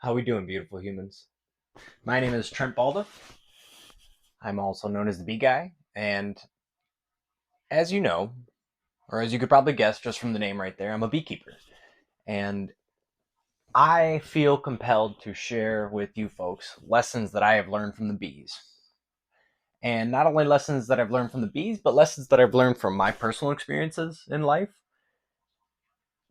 How we doing, beautiful humans? My name is Trent Balda. I'm also known as the Bee Guy, and as you know, or as you could probably guess just from the name right there, I'm a beekeeper. And I feel compelled to share with you folks lessons that I have learned from the bees. And not only lessons that I've learned from the bees, but lessons that I've learned from my personal experiences in life.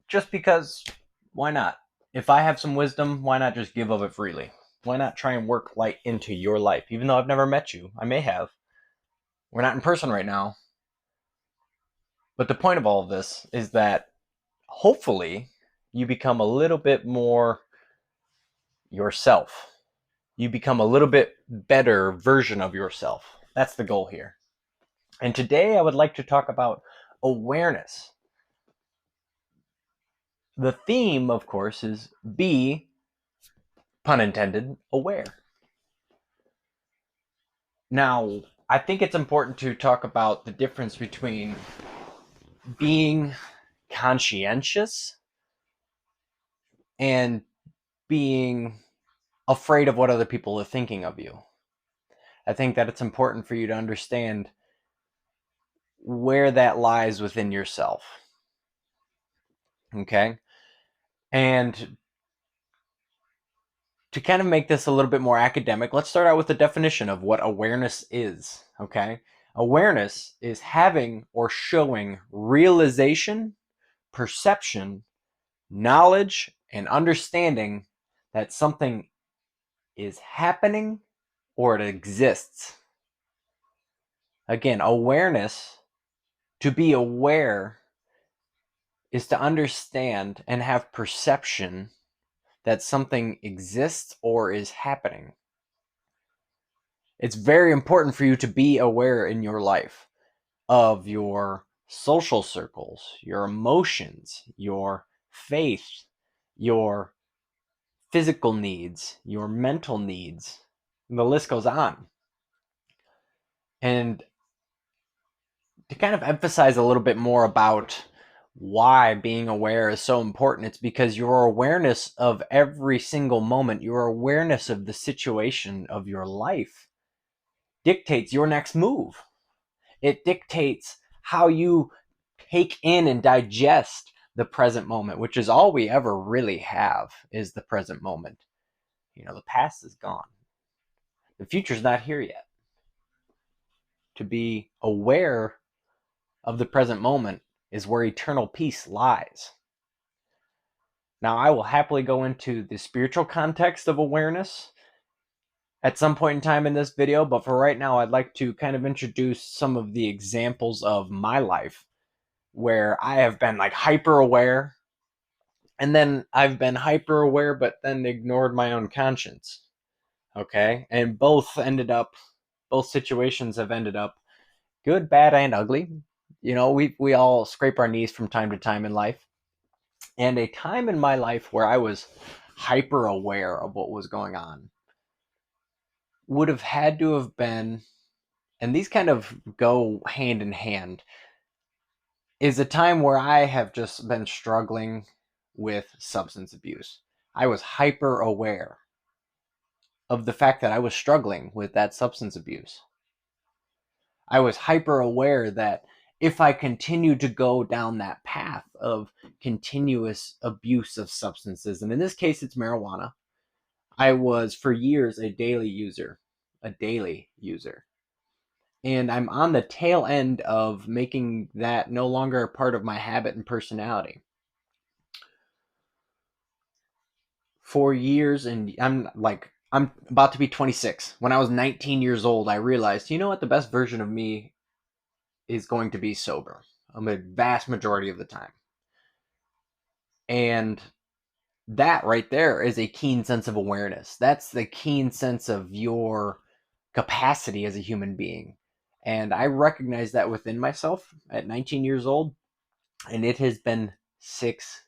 Just because, why not? If I have some wisdom, why not just give of it freely? Why not try and work light into your life? Even though I've never met you, I may have. We're not in person right now. But the point of all of this is that hopefully you become a little bit more yourself. You become a little bit better version of yourself. That's the goal here. And today I would like to talk about awareness. The theme, of course, is be, pun intended, aware. Now, I think it's important to talk about the difference between being conscientious and being afraid of what other people are thinking of you. I think that it's important for you to understand where that lies within yourself. Okay? And to kind of make this a little bit more academic, let's start out with the definition of what awareness is. Okay? Awareness is having or showing realization, perception, knowledge, and understanding that something is happening or it exists. Again, awareness, to be aware, is to understand and have perception that something exists or is happening. It's very important for you to be aware in your life of your social circles, your emotions, your faith, your physical needs, your mental needs. And the list goes on. And to kind of emphasize a little bit more about why being aware is so important, it's because your awareness of every single moment, your awareness of the situation of your life dictates your next move. It dictates how you take in and digest the present moment, which is all we ever really have, is the present moment. You know, the past is gone. The future's not here yet. To be aware of the present moment is where eternal peace lies. Now, I will happily go into the spiritual context of awareness at some point in time in this video, but for right now, I'd like to kind of introduce some of the examples of my life where I have been like hyper aware, and then I've been hyper aware, but then ignored my own conscience. Okay. And both situations have ended up good, bad, and ugly. You know, we all scrape our knees from time to time in life. And a time in my life where I was hyper aware of what was going on would have had to have been, and these kind of go hand in hand, is a time where I have just been struggling with substance abuse. I was hyper aware of the fact that I was struggling with that substance abuse. I was hyper aware that if I continued to go down that path of continuous abuse of substances, and in this case it's marijuana, I was for years a daily user. And I'm on the tail end of making that no longer a part of my habit and personality. For years, and I'm about to be 26. When I was 19 years old, I realized, you know what, the best version of me is going to be sober. I'm a vast majority of the time. And that right there is a keen sense of awareness. That's the keen sense of your capacity as a human being. And I recognize that within myself at 19 years old. And it has been 6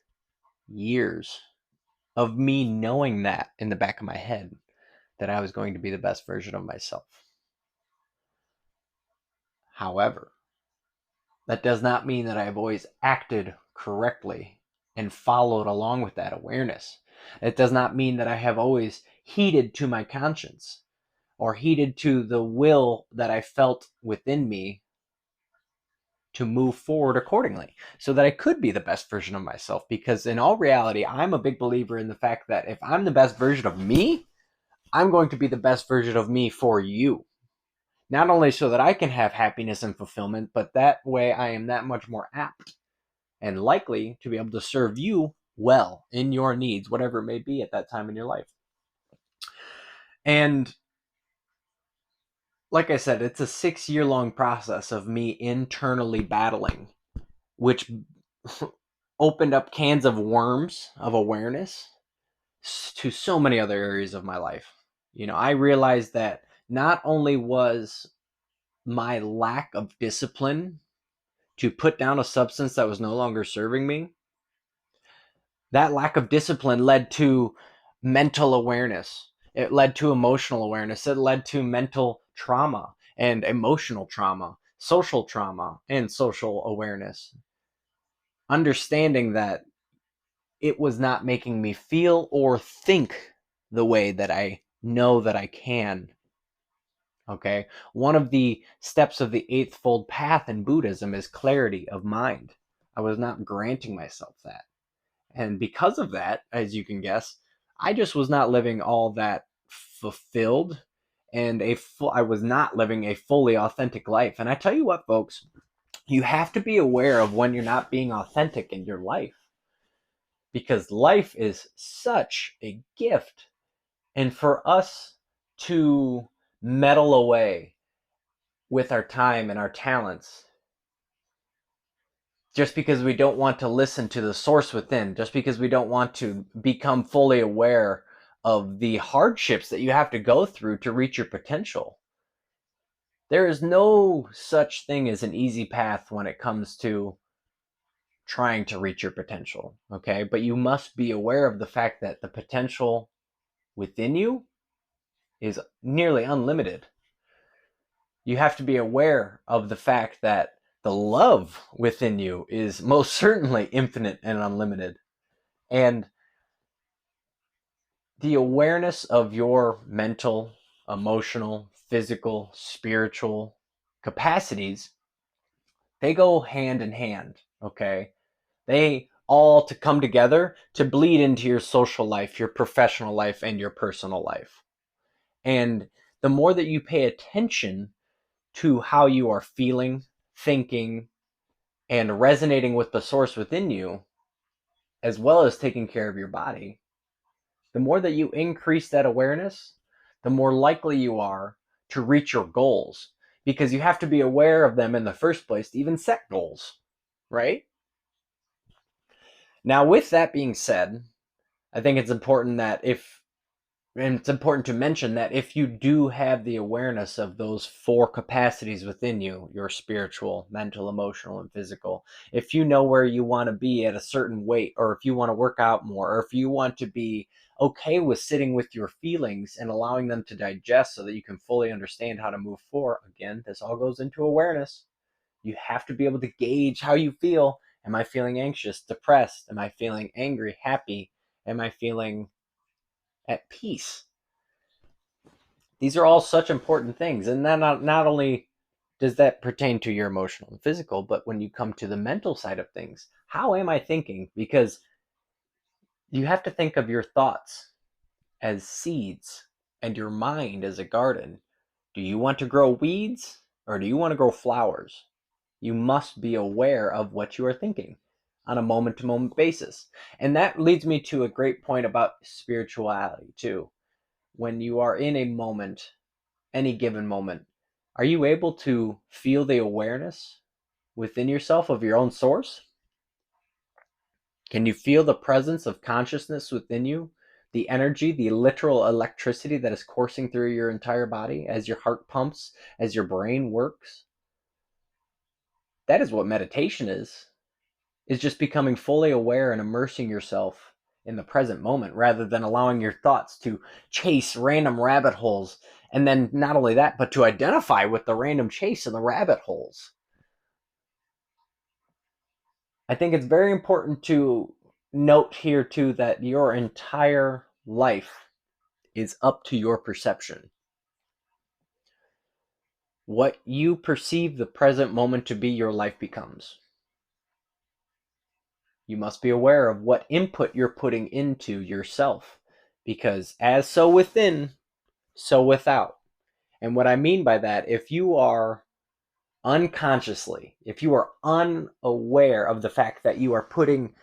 years of me knowing that in the back of my head, that I was going to be the best version of myself. However, that does not mean that I've always acted correctly and followed along with that awareness. It does not mean that I have always heeded to my conscience or heeded to the will that I felt within me to move forward accordingly so that I could be the best version of myself. Because in all reality, I'm a big believer in the fact that if I'm the best version of me, I'm going to be the best version of me for you. Not only so that I can have happiness and fulfillment, but that way I am that much more apt and likely to be able to serve you well in your needs, whatever it may be at that time in your life. And like I said, it's a 6-year long process of me internally battling, which opened up cans of worms of awareness to so many other areas of my life. I realized that not only was my lack of discipline to put down a substance that was no longer serving me, that lack of discipline led to mental awareness. It led to emotional awareness. It led to mental trauma and emotional trauma, social trauma and social awareness. Understanding that it was not making me feel or think the way that I know that I can. Okay. One of the steps of the Eightfold Path in Buddhism is clarity of mind. I was not granting myself that. And because of that, as you can guess, I just was not living all that fulfilled and I was not living a fully authentic life. And I tell you what, folks, you have to be aware of when you're not being authentic in your life because life is such a gift. And for us to meddle away with our time and our talents just because we don't want to listen to the source within, just because we don't want to become fully aware of the hardships that you have to go through to reach your potential. There is no such thing as an easy path when it comes to trying to reach your potential, okay? But you must be aware of the fact that the potential within you is nearly unlimited. You have to be aware of the fact that the love within you is most certainly infinite and unlimited. And the awareness of your mental, emotional, physical, spiritual capacities, they go hand in hand, okay? They all to come together to bleed into your social life, your professional life, and your personal life. And the more that you pay attention to how you are feeling, thinking, and resonating with the source within you, as well as taking care of your body, the more that you increase that awareness, the more likely you are to reach your goals because you have to be aware of them in the first place to even set goals, right? Now, with that being said, I think it's important that it's important to mention that if you do have the awareness of those 4 capacities within you, your spiritual, mental, emotional, and physical, if you know where you want to be at a certain weight, or if you want to work out more, or if you want to be okay with sitting with your feelings and allowing them to digest so that you can fully understand how to move forward, again, this all goes into awareness. You have to be able to gauge how you feel. Am I feeling anxious, depressed? Am I feeling angry, happy? Am I feeling at peace? These are all such important things. And then not only does that pertain to your emotional and physical, but when you come to the mental side of things, how am I thinking? Because you have to think of your thoughts as seeds and your mind as a garden. Do you want to grow weeds or do you want to grow flowers? You must be aware of what you are thinking on a moment to moment basis. And that leads me to a great point about spirituality, too. When you are in a moment, any given moment, are you able to feel the awareness within yourself of your own source? Can you feel the presence of consciousness within you? The energy, the literal electricity that is coursing through your entire body as your heart pumps, as your brain works? That is what meditation is just becoming fully aware and immersing yourself in the present moment rather than allowing your thoughts to chase random rabbit holes. And then not only that, but to identify with the random chase and the rabbit holes. I think it's very important to note here too that your entire life is up to your perception. What you perceive the present moment to be, your life becomes. You must be aware of what input you're putting into yourself, because as so within, so without. And what I mean by that, if you are unconsciously, if you are unaware of the fact that you are putting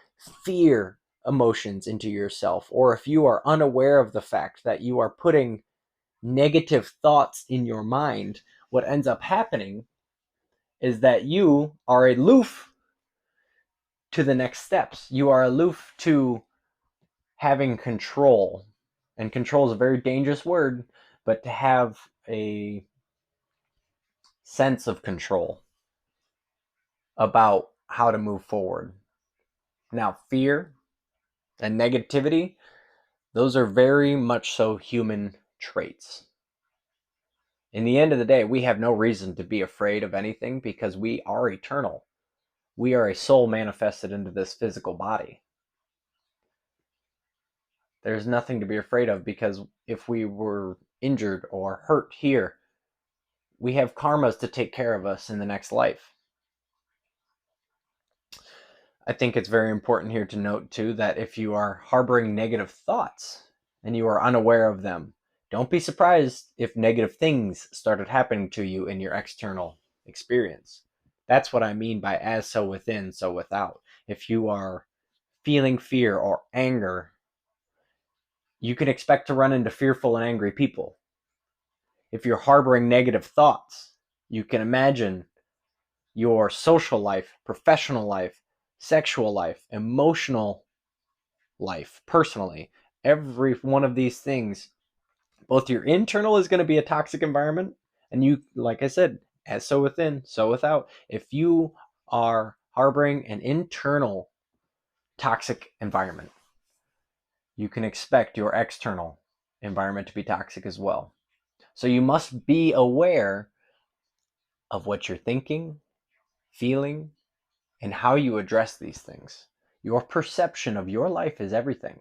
fear emotions into yourself, or if you are unaware of the fact that you are putting negative thoughts in your mind, what ends up happening is that you are aloof to the next steps. You are aloof to having control. And control is a very dangerous word, but to have a sense of control about how to move forward. Now, fear and negativity, those are very much so human traits. In the end of the day, we have no reason to be afraid of anything because we are eternal. We are a soul manifested into this physical body. There's nothing to be afraid of because if we were injured or hurt here, we have karmas to take care of us in the next life. I think it's very important here to note too that if you are harboring negative thoughts and you are unaware of them, don't be surprised if negative things started happening to you in your external experience. That's what I mean by as so within, so without. If you are feeling fear or anger, you can expect to run into fearful and angry people. If you're harboring negative thoughts, you can imagine your social life, professional life, sexual life, emotional life, personally. Every one of these things, both your internal is going to be a toxic environment, and you, like I said, as so within, so without. If you are harboring an internal toxic environment, you can expect your external environment to be toxic as well. So you must be aware of what you're thinking, feeling, and how you address these things. Your perception of your life is everything.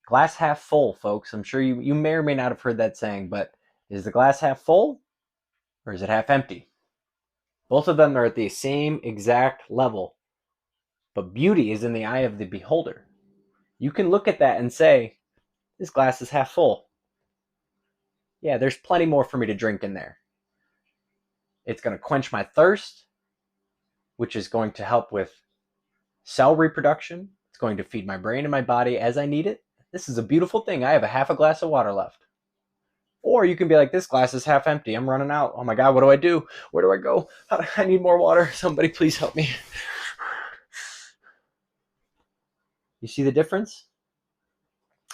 Glass half full, folks. I'm sure you may or may not have heard that saying, but is the glass half full or is it half empty? Both of them are at the same exact level, but beauty is in the eye of the beholder. You can look at that and say, this glass is half full. Yeah, there's plenty more for me to drink in there. It's going to quench my thirst, which is going to help with cell reproduction. It's going to feed my brain and my body as I need it. This is a beautiful thing. I have a half a glass of water left. Or you can be like, this glass is half empty. I'm running out. Oh my God, what do I do? Where do I go? I need more water. Somebody please help me. You see the difference?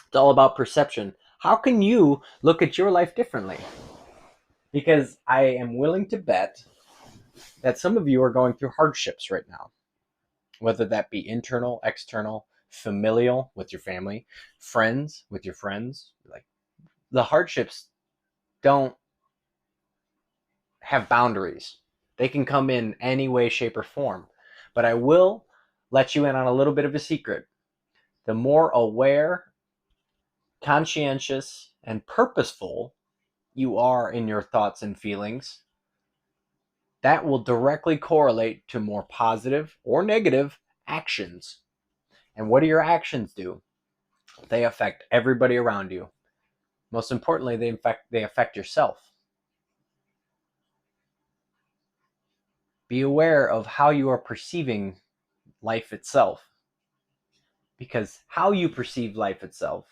It's all about perception. How can you look at your life differently? Because I am willing to bet that some of you are going through hardships right now, whether that be internal, external, familial with your family, friends with your friends. Like, the hardships don't have boundaries. They can come in any way, shape, or form. But I will let you in on a little bit of a secret. The more aware, conscientious, and purposeful you are in your thoughts and feelings, that will directly correlate to more positive or negative actions. And what do your actions do? They affect everybody around you. Most importantly, they affect yourself. Be aware of how you are perceiving life itself, because how you perceive life itself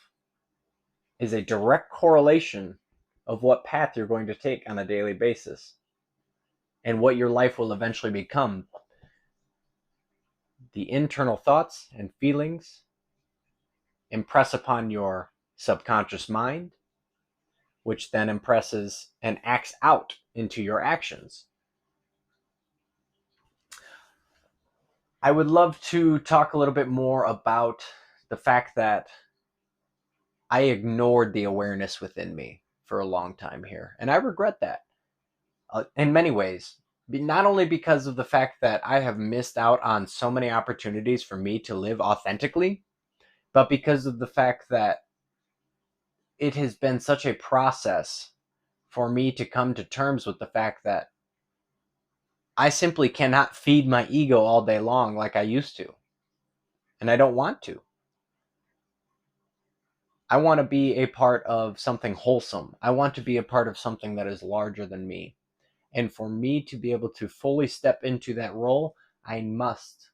is a direct correlation of what path you're going to take on a daily basis and what your life will eventually become. The internal thoughts and feelings impress upon your subconscious mind, which then impresses and acts out into your actions. I would love to talk a little bit more about the fact that I ignored the awareness within me for a long time here, and I regret that in many ways. Not only because of the fact that I have missed out on so many opportunities for me to live authentically, but because of the fact that it has been such a process for me to come to terms with the fact that I simply cannot feed my ego all day long like I used to. And I don't want to. I want to be a part of something wholesome. I want to be a part of something that is larger than me. And for me to be able to fully step into that role, I must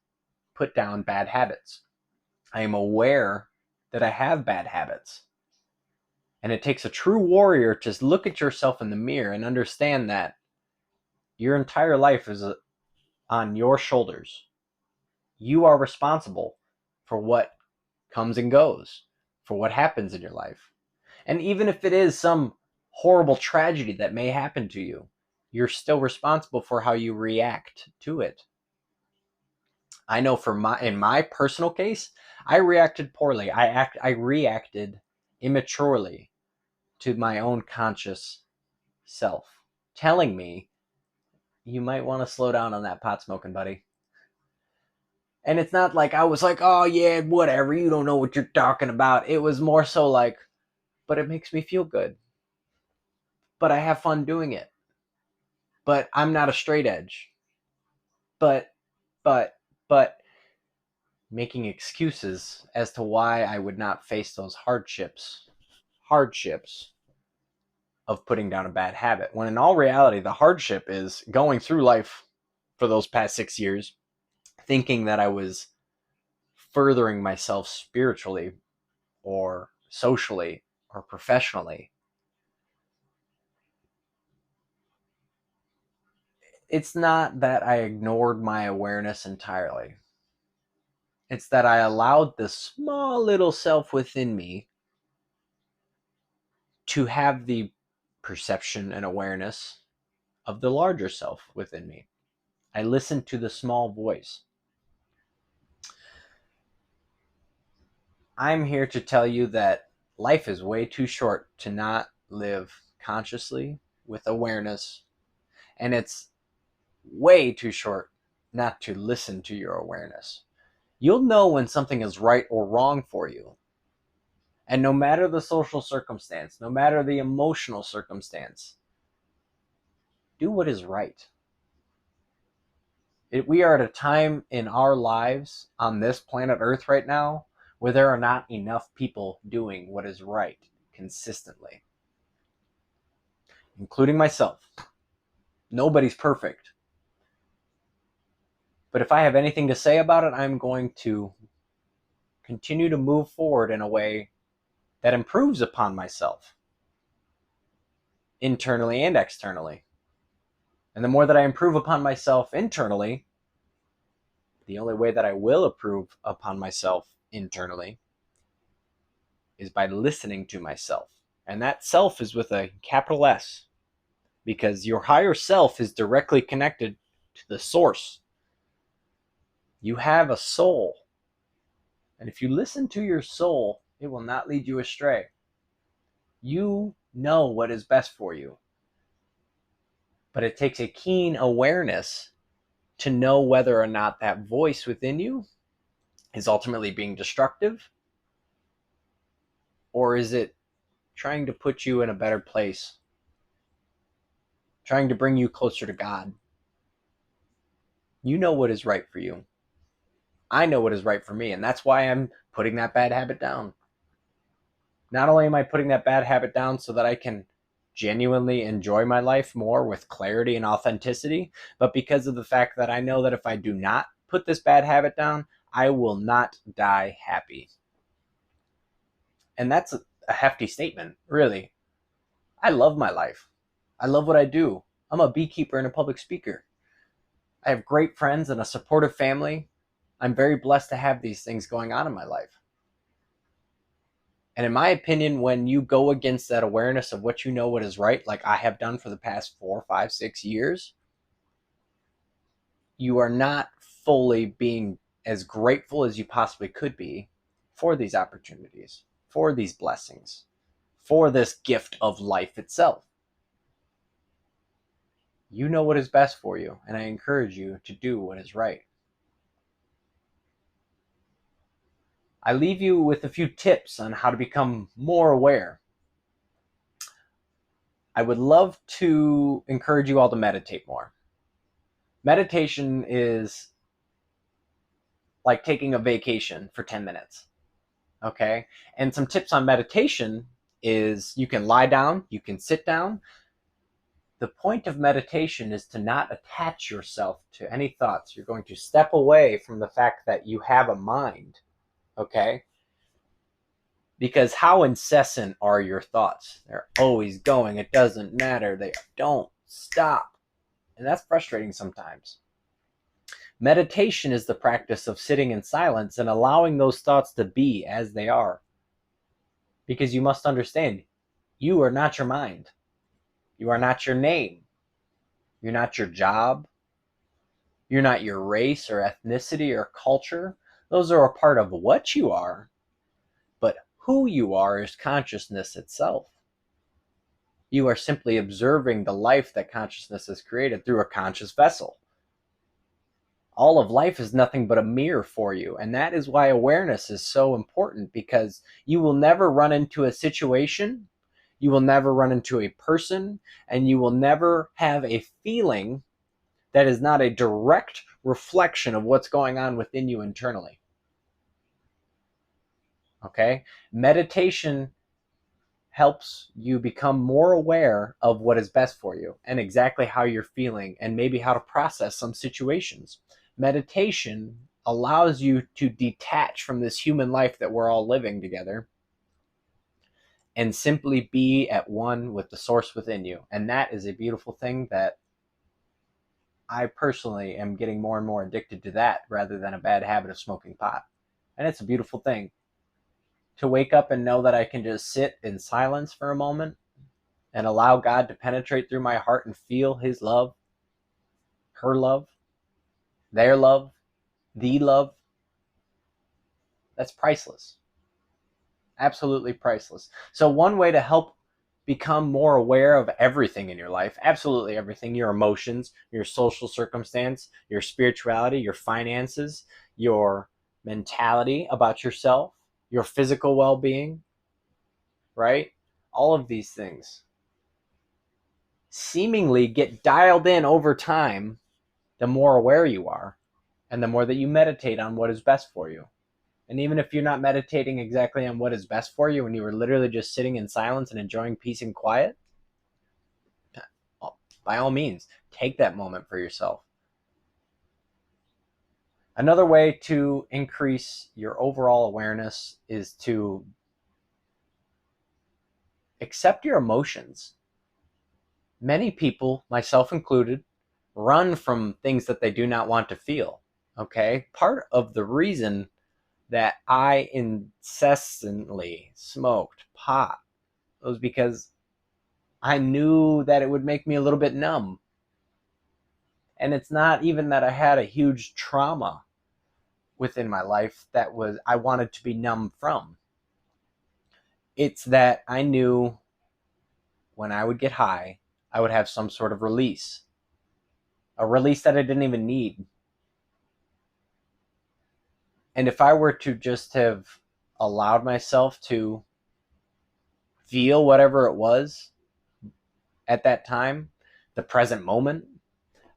put down bad habits. I am aware that I have bad habits. And it takes a true warrior to look at yourself in the mirror and understand that your entire life is on your shoulders. You are responsible for what comes and goes, for what happens in your life. And even if it is some horrible tragedy that may happen to you, you're still responsible for how you react to it. I know in my personal case, I reacted poorly. I reacted immaturely to my own conscious self, telling me, you might want to slow down on that pot smoking, buddy. And it's not like I was like, oh yeah, whatever, you don't know what you're talking about. It was more so like, but it makes me feel good. But I have fun doing it. But I'm not a straight edge. But, but, making excuses as to why I would not face those hardships of putting down a bad habit. When in all reality, the hardship is going through life for those past 6 years, thinking that I was furthering myself spiritually or socially or professionally. It's not that I ignored my awareness entirely. It's that I allowed the small little self within me to have the perception and awareness of the larger self within me. I listened to the small voice. I'm here to tell you that life is way too short to not live consciously with awareness, and it's way too short not to listen to your awareness. You'll know when something is right or wrong for you. And no matter the social circumstance, no matter the emotional circumstance, do what is right. We are at a time in our lives on this planet Earth right now where there are not enough people doing what is right consistently, including myself. Nobody's perfect. But if I have anything to say about it, I'm going to continue to move forward in a way that improves upon myself, internally and externally. And the more that I improve upon myself internally, the only way that I will improve upon myself internally is by listening to myself. And that self is with a capital S, because your higher self is directly connected to the source. You have a soul. And if you listen to your soul, it will not lead you astray. You know what is best for you. But it takes a keen awareness to know whether or not that voice within you is ultimately being destructive, or is it trying to put you in a better place, trying to bring you closer to God. You know what is right for you. I know what is right for me, and that's why I'm putting that bad habit down. Not only am I putting that bad habit down so that I can genuinely enjoy my life more with clarity and authenticity, but because of the fact that I know that if I do not put this bad habit down, I will not die happy. And that's a hefty statement, really. I love my life. I love what I do. I'm a beekeeper and a public speaker. I have great friends and a supportive family. I'm very blessed to have these things going on in my life. And in my opinion, when you go against that awareness of what you know what is right, like I have done for the past 4, 5, 6 years, you are not fully being as grateful as you possibly could be for these opportunities, for these blessings, for this gift of life itself. You know what is best for you, and I encourage you to do what is right. I leave you with a few tips on how to become more aware. I would love to encourage you all to meditate more. Meditation is like taking a vacation for 10 minutes. Okay? And some tips on meditation is you can lie down, you can sit down. The point of meditation is to not attach yourself to any thoughts. You're going to step away from the fact that you have a mind. Okay? Because how incessant are your thoughts? They're always going. It doesn't matter. They don't stop. And that's frustrating sometimes. Meditation is the practice of sitting in silence and allowing those thoughts to be as they are. Because you must understand, you are not your mind. You are not your name. You're not your job. You're not your race or ethnicity or culture. Those are a part of what you are. But who you are is consciousness itself. You are simply observing the life that consciousness has created through a conscious vessel. All of life is nothing but a mirror for you. And that is why awareness is so important, because you will never run into a situation, you will never run into a person, and you will never have a feeling that is not a direct reflection of what's going on within you internally. Okay? Meditation helps you become more aware of what is best for you and exactly how you're feeling and maybe how to process some situations. Meditation allows you to detach from this human life that we're all living together and simply be at one with the source within you. And that is a beautiful thing that I personally am getting more and more addicted to, that rather than a bad habit of smoking pot. And it's a beautiful thing to wake up and know that I can just sit in silence for a moment and allow God to penetrate through my heart and feel his love, her love, their love, the love. That's priceless. Absolutely priceless. So one way to help become more aware of everything in your life, absolutely everything, your emotions, your social circumstance, your spirituality, your finances, your mentality about yourself, your physical well-being, right? All of these things seemingly get dialed in over time the more aware you are and the more that you meditate on what is best for you. And even if you're not meditating exactly on what is best for you and you were literally just sitting in silence and enjoying peace and quiet, by all means, take that moment for yourself. Another way to increase your overall awareness is to accept your emotions. Many people, myself included, run from things that they do not want to feel. Okay? Part of the reason that I incessantly smoked pot was because I knew that it would make me a little bit numb. And it's not even that I had a huge trauma within my life that was I wanted to be numb from. It's that I knew when I would get high, I would have some sort of release. A release that I didn't even need. And if I were to just have allowed myself to feel whatever it was at that time, the present moment,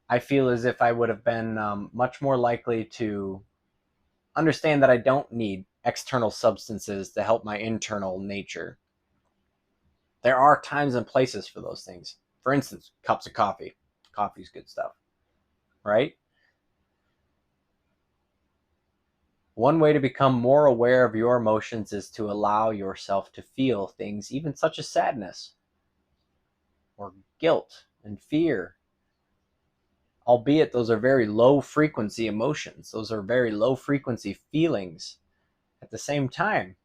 I feel as if I would have been much more likely to understand that I don't need external substances to help my internal nature. There are times and places for those things. For instance, cups of coffee. Coffee's good stuff, right? One way to become more aware of your emotions is to allow yourself to feel things, even such as sadness or guilt and fear. Albeit those are very low frequency emotions. Those are very low frequency feelings. At the same time,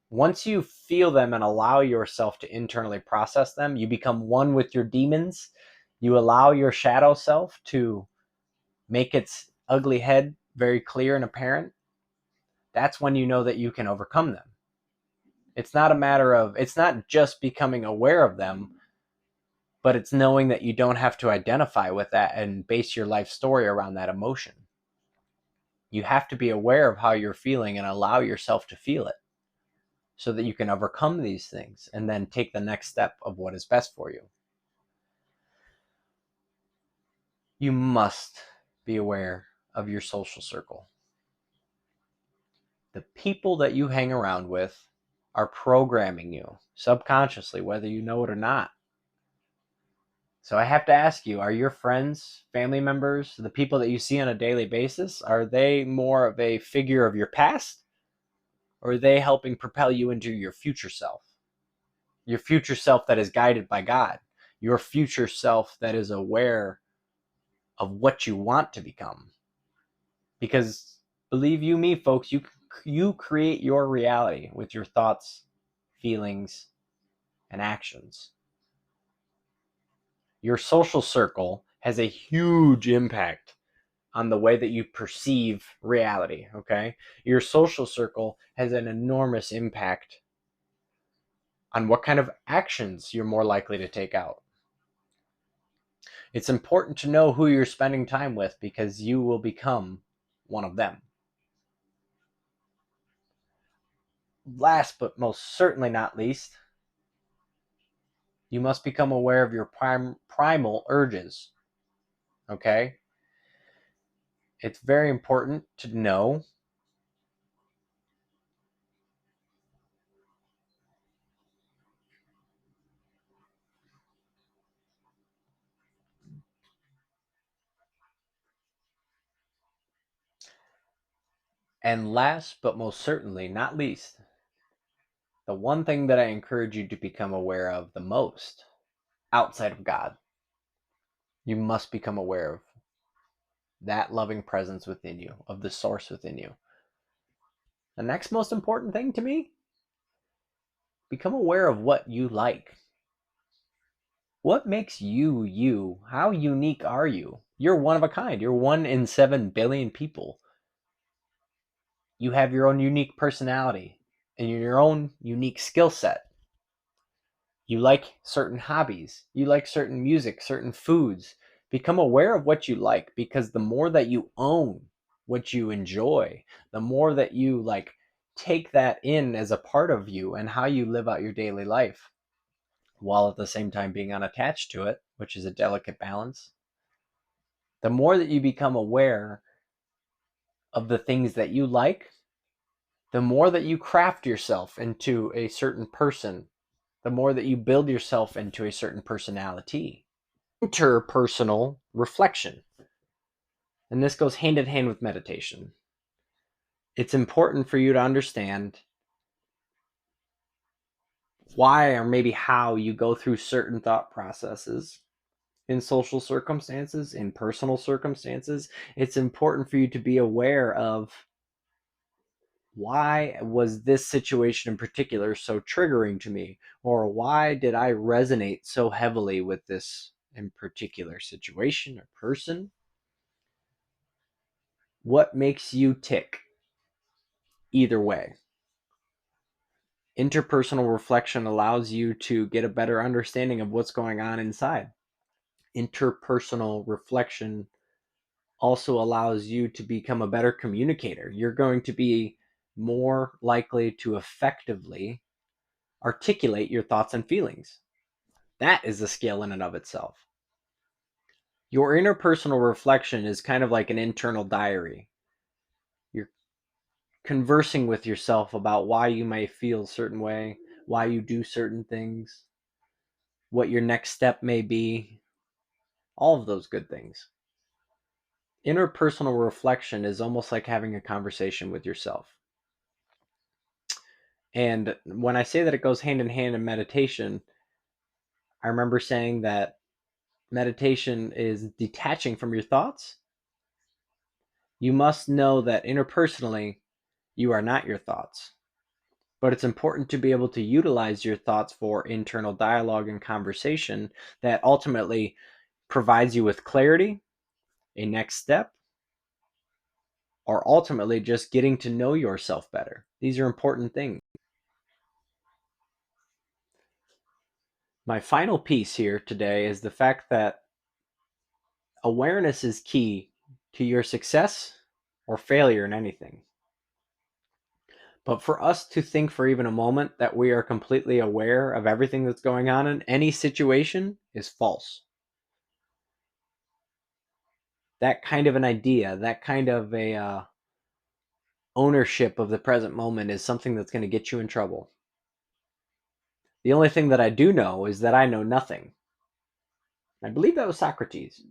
once you feel them and allow yourself to internally process them, you become one with your demons. You allow your shadow self to make its ugly head very clear and apparent. That's when you know that you can overcome them. It's not a matter of, it's not just becoming aware of them, but it's knowing that you don't have to identify with that and base your life story around that emotion. You have to be aware of how you're feeling and allow yourself to feel it so that you can overcome these things and then take the next step of what is best for you. You must be aware of your social circle. The people that you hang around with are programming you subconsciously, whether you know it or not. So I have to ask you, are your friends, family members, the people that you see on a daily basis, are they more of a figure of your past, or are they helping propel you into your future self? Your future self that is guided by God, your future self that is aware of what you want to become. Because believe you me, folks, you create your reality with your thoughts, feelings, and actions. Your social circle has a huge impact on the way that you perceive reality, okay? Your social circle has an enormous impact on what kind of actions you're more likely to take out. It's important to know who you're spending time with because you will become one of them. Last but most certainly not least, you must become aware of your primal urges, okay? It's very important to know and last but most certainly not least, the one thing that I encourage you to become aware of the most outside of God, you must become aware of that loving presence within you, of the source within you. The next most important thing to me, become aware of what you like. What makes you you? How unique are you? You're one of a kind. You're 1 in 7 billion people. You have your own unique personality and your own unique skill set. You like certain hobbies. You like certain music, certain foods. Become aware of what you like, because the more that you own what you enjoy, the more that you take that in as a part of you and how you live out your daily life, while at the same time being unattached to it, which is a delicate balance. The more that you become aware of the things that you like, the more that you craft yourself into a certain person, the more that you build yourself into a certain personality. Interpersonal reflection. And this goes hand in hand with meditation. It's important for you to understand why or maybe how you go through certain thought processes in social circumstances, in personal circumstances. It's important for you to be aware of why was this situation in particular so triggering to me, or why did I resonate so heavily with this in particular situation or person. What makes you tick either way? Interpersonal reflection allows you to get a better understanding of what's going on inside. Interpersonal reflection also allows you to become a better communicator. You're going to be more likely to effectively articulate your thoughts and feelings. That is a skill in and of itself. Your interpersonal reflection is kind of like an internal diary. You're conversing with yourself about why you may feel a certain way, why you do certain things, what your next step may be, all of those good things. Interpersonal reflection is almost like having a conversation with yourself. And when I say that it goes hand in hand in meditation, I remember saying that meditation is detaching from your thoughts. You must know that interpersonally, you are not your thoughts. But it's important to be able to utilize your thoughts for internal dialogue and conversation that ultimately provides you with clarity, a next step, or ultimately just getting to know yourself better. These are important things. My final piece here today is the fact that awareness is key to your success or failure in anything. But for us to think for even a moment that we are completely aware of everything that's going on in any situation is false. That kind of an idea, that kind of a ownership of the present moment is something that's going to get you in trouble. The only thing that I do know is that I know nothing. I believe that was Socrates.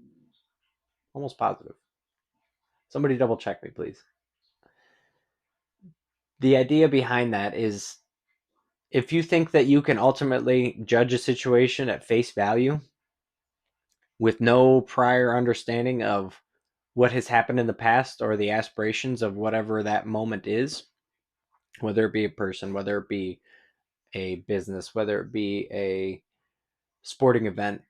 Almost positive. Somebody double check me, please. The idea behind that is if you think that you can ultimately judge a situation at face value with no prior understanding of what has happened in the past or the aspirations of whatever that moment is, whether it be a person, whether it be a business, whether it be a sporting event,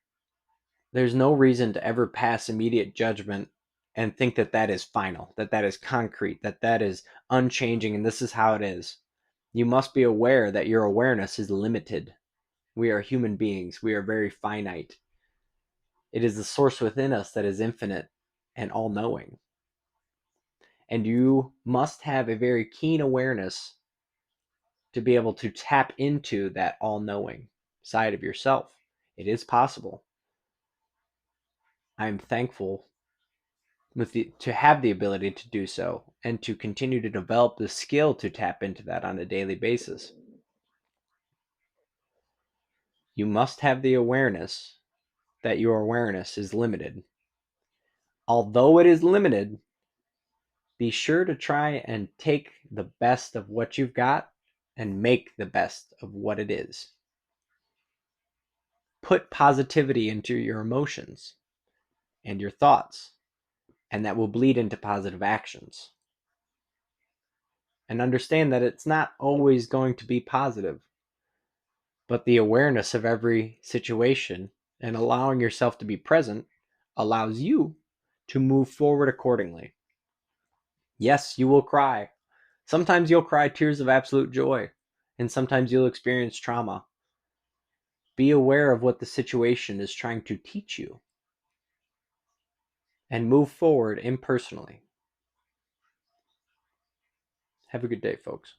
there's no reason to ever pass immediate judgment and think that that is final, that that is concrete, that that is unchanging, and this is how it is. You must be aware that your awareness is limited. We are human beings. We are very finite. It is the source within us that is infinite and all-knowing. And you must have a very keen awareness to be able to tap into that all-knowing side of yourself. It is possible. I'm thankful to have the ability to do so and to continue to develop the skill to tap into that on a daily basis. You must have the awareness that your awareness is limited. Although it is limited, be sure to try and take the best of what you've got and make the best of what it is. Put positivity into your emotions and your thoughts, and that will bleed into positive actions. And understand that it's not always going to be positive, but the awareness of every situation and allowing yourself to be present allows you to move forward accordingly. Yes, you will cry. Sometimes you'll cry tears of absolute joy, and sometimes you'll experience trauma. Be aware of what the situation is trying to teach you and move forward impersonally. Have a good day, folks.